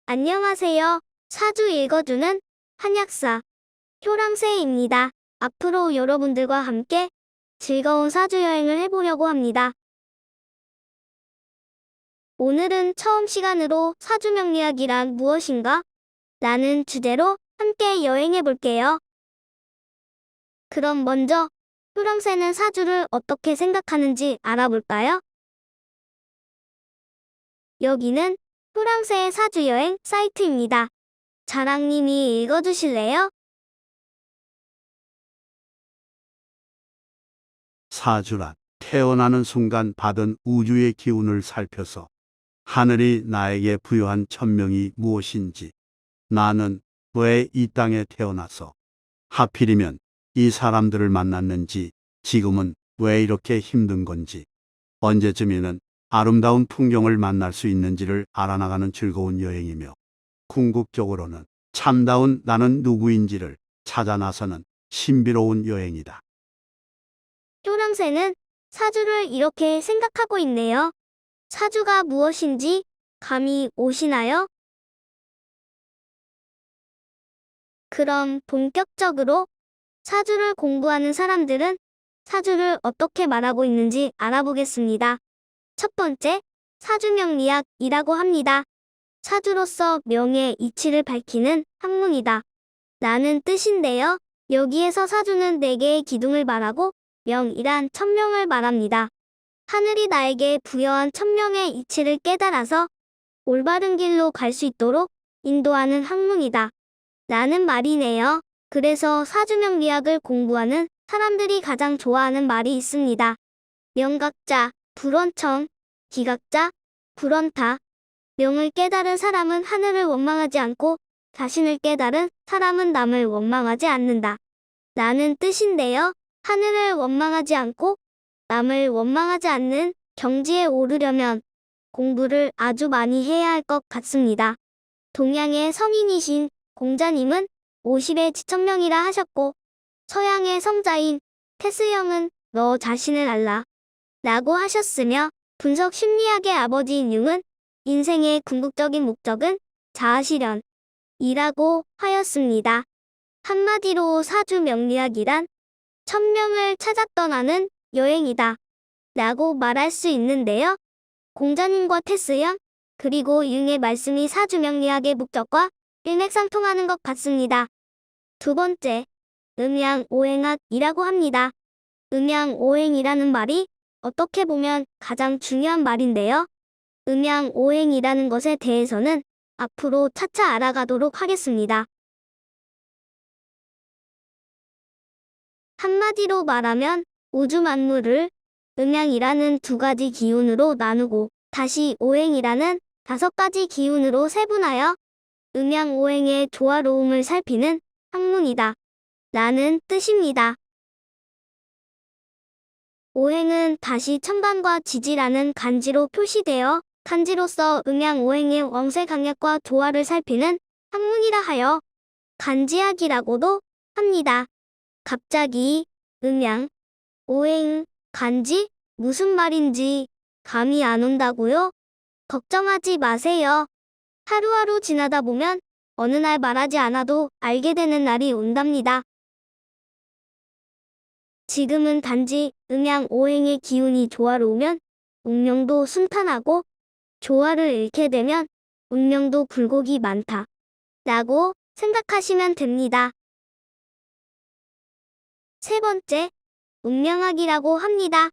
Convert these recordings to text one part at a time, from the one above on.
안녕하세요. 사주 읽어주는 한약사 효랑새입니다. 앞으로 여러분들과 함께 즐거운 사주 여행을 해보려고 합니다. 오늘은 처음 시간으로 사주 명리학이란 무엇인가? 라는 주제로 함께 여행해 볼게요. 그럼 먼저 효랑새는 사주를 어떻게 생각하는지 알아볼까요? 여기는 효랑새의 사주여행 사이트입니다. 자랑님이 읽어주실래요? 사주란 태어나는 순간 받은 우주의 기운을 살펴서 하늘이 나에게 부여한 천명이 무엇인지, 나는 왜 이 땅에 태어나서 하필이면 이 사람들을 만났는지, 지금은 왜 이렇게 힘든 건지, 언제쯤이면 아름다운 풍경을 만날 수 있는지를 알아나가는 즐거운 여행이며, 궁극적으로는 참다운 나는 누구인지를 찾아 나서는 신비로운 여행이다. 효랑새는 사주를 이렇게 생각하고 있네요. 사주가 무엇인지 감이 오시나요? 그럼 본격적으로 사주를 공부하는 사람들은 사주를 어떻게 말하고 있는지 알아보겠습니다. 첫 번째, 사주명리학이라고 합니다. 사주로서 명의 이치를 밝히는 학문이다. 라는 뜻인데요. 여기에서 사주는 4개의 기둥을 말하고 명이란 천명을 말합니다. 하늘이 나에게 부여한 천명의 이치를 깨달아서 올바른 길로 갈 수 있도록 인도하는 학문이다. 라는 말이네요. 그래서 사주명리학을 공부하는 사람들이 가장 좋아하는 말이 있습니다. 명각자, 불원청, 기각자, 불원타. 명을 깨달은 사람은 하늘을 원망하지 않고 자신을 깨달은 사람은 남을 원망하지 않는다. 라는 뜻인데요. 하늘을 원망하지 않고 남을 원망하지 않는 경지에 오르려면 공부를 아주 많이 해야 할 것 같습니다. 동양의 성인이신 공자님은 50의 지천명이라 하셨고, 서양의 성자인 테스형은 너 자신을 알라 라고 하셨으며, 분석 심리학의 아버지인 융은 인생의 궁극적인 목적은 자아실현이라고 하였습니다. 한마디로 사주 명리학이란 천명을 찾아 떠나는 여행이다 라고 말할 수 있는데요. 공자님과 테스형, 그리고 융의 말씀이 사주 명리학의 목적과 일맥상통하는 것 같습니다. 두 번째, 음양오행학이라고 합니다. 음양오행이라는 말이 어떻게 보면 가장 중요한 말인데요. 음양오행이라는 것에 대해서는 앞으로 차차 알아가도록 하겠습니다. 한마디로 말하면 우주 만물을 음양이라는 2가지 기운으로 나누고 다시 오행이라는 5가지 기운으로 세분하여 음양오행의 조화로움을 살피는 학문이다 라는 뜻입니다. 오행은 다시 천간과 지지라는 간지로 표시되어 간지로서 음양오행의 왕세강약과 조화를 살피는 학문이라 하여 간지학이라고도 합니다. 갑자기 음양, 오행, 간지 무슨 말인지 감이 안 온다고요? 걱정하지 마세요. 하루하루 지나다 보면 어느 날 말하지 않아도 알게 되는 날이 온답니다. 지금은 단지 음양 오행의 기운이 조화로우면 운명도 순탄하고, 조화를 잃게 되면 운명도 굴곡이 많다 라고 생각하시면 됩니다. 세 번째, 운명학이라고 합니다.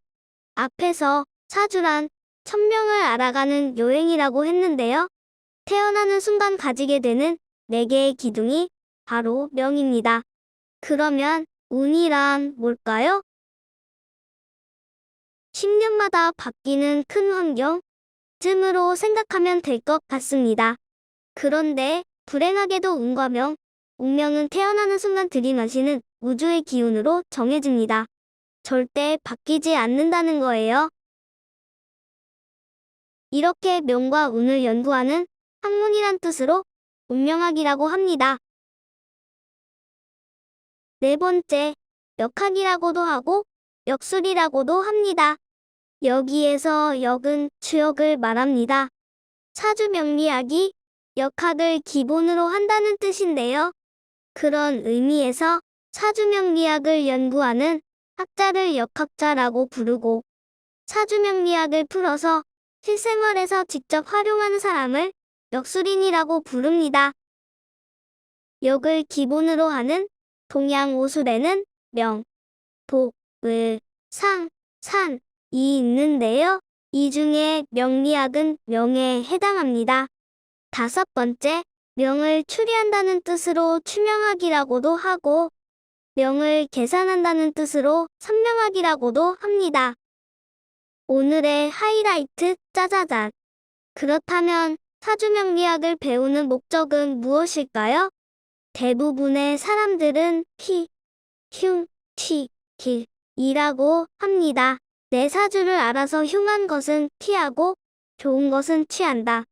앞에서 사주란 천명을 알아가는 여행이라고 했는데요. 태어나는 순간 가지게 되는 4개의 기둥이 바로 명입니다. 그러면 운이란 뭘까요? 10년마다 바뀌는 큰 환경쯤으로 생각하면 될 것 같습니다. 그런데 불행하게도 운과 명, 운명은 태어나는 순간 들이마시는 우주의 기운으로 정해집니다. 절대 바뀌지 않는다는 거예요. 이렇게 명과 운을 연구하는 학문이란 뜻으로 운명학이라고 합니다. 네 번째, 역학이라고도 하고 역술이라고도 합니다. 여기에서 역은 주역을 말합니다. 사주 명리학이 역학을 기본으로 한다는 뜻인데요. 그런 의미에서 사주명리학을 연구하는 학자를 역학자라고 부르고 사주명리학을 풀어서 실생활에서 직접 활용하는 사람을 역술인이라고 부릅니다. 역을 기본으로 하는 동양 오술에는 명, 복, 을, 상, 산이 있는데요. 이 중에 명리학은 명에 해당합니다. 다섯 번째, 명을 추리한다는 뜻으로 추명학이라고도 하고 명을 계산한다는 뜻으로 선명학이라고도 합니다. 오늘의 하이라이트 짜자잔. 그렇다면 사주명리학을 배우는 목적은 무엇일까요? 대부분의 사람들은 피, 흉, 튀, 길이라고 합니다. 내 사주를 알아서 흉한 것은 피하고 좋은 것은 취한다.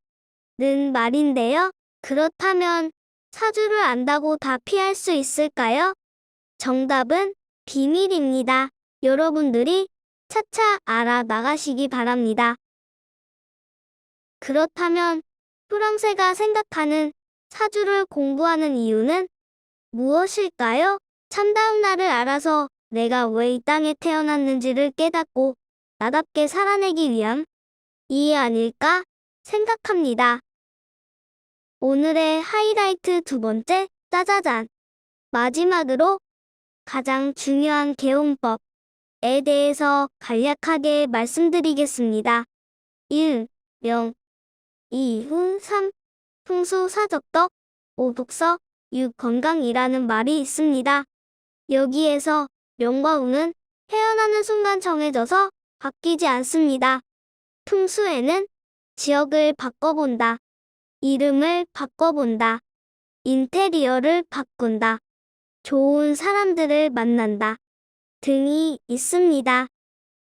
는 말인데요. 그렇다면 사주를 안다고 다 피할 수 있을까요? 정답은 비밀입니다. 여러분들이 차차 알아나가시기 바랍니다. 그렇다면 프랑세가 생각하는 사주를 공부하는 이유는 무엇일까요? 참다운 나를 알아서 내가 왜 이 땅에 태어났는지를 깨닫고 나답게 살아내기 위함이 아닐까 생각합니다. 오늘의 하이라이트 두 번째, 짜자잔. 마지막으로 가장 중요한 개운법에 대해서 간략하게 말씀드리겠습니다. 1. 명 2. 훈 3. 풍수 사적덕 5. 독서 6. 건강이라는 말이 있습니다. 여기에서 명과 운은 태어나는 순간 정해져서 바뀌지 않습니다. 풍수에는 지역을 바꿔본다, 이름을 바꿔본다, 인테리어를 바꾼다, 좋은 사람들을 만난다 등이 있습니다.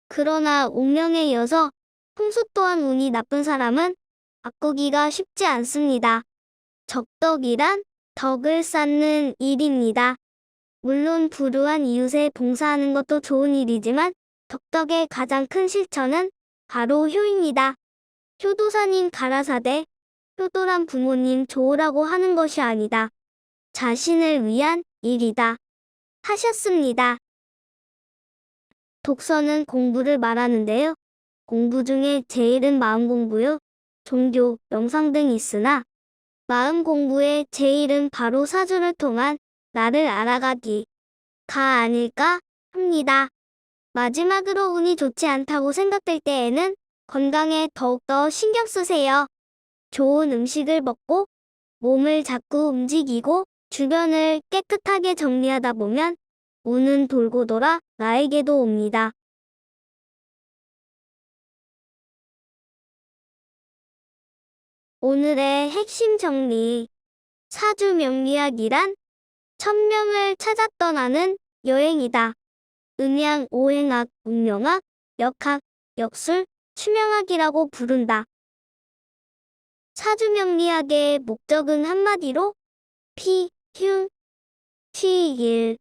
그러나 운명에 이어서 풍수 또한 운이 나쁜 사람은 바꾸기가 쉽지 않습니다. 적덕이란 덕을 쌓는 일입니다. 물론 불우한 이웃에 봉사하는 것도 좋은 일이지만 덕덕의 가장 큰 실천은 바로 효입니다. 효도사님 가라사대, 효도란 부모님 좋으라고 하는 것이 아니다. 자신을 위한 일이다. 하셨습니다. 독서는 공부를 말하는데요. 공부 중에 제일은 마음 공부요. 종교, 명상 등이 있으나 마음 공부의 제일은 바로 사주를 통한 나를 알아가기가 아닐까 합니다. 마지막으로 운이 좋지 않다고 생각될 때에는 건강에 더욱더 신경 쓰세요. 좋은 음식을 먹고 몸을 자꾸 움직이고 주변을 깨끗하게 정리하다 보면 운은 돌고 돌아 나에게도 옵니다. 오늘의 핵심 정리. 사주 명리학이란 천명을 찾아 떠나는 여행이다. 음양, 오행학, 운명학, 역학, 역술, 추명학이라고 부른다. 사주 명리학의 목적은 한마디로 피, 흉, 튀, 일.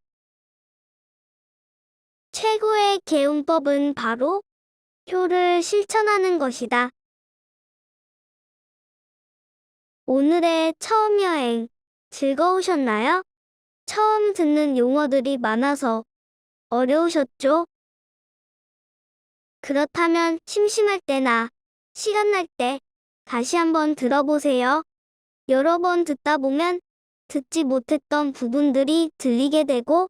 최고의 개운법은 바로 효를 실천하는 것이다. 오늘의 처음 여행 즐거우셨나요? 처음 듣는 용어들이 많아서 어려우셨죠? 그렇다면 심심할 때나 시간 날 때 다시 한번 들어보세요. 여러 번 듣다 보면 듣지 못했던 부분들이 들리게 되고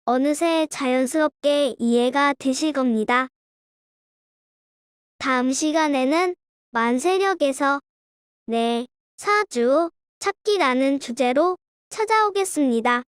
어느새 자연스럽게 이해가 되실 겁니다. 다음 시간에는 만세력에서 내 사주 찾기라는 주제로 찾아오겠습니다.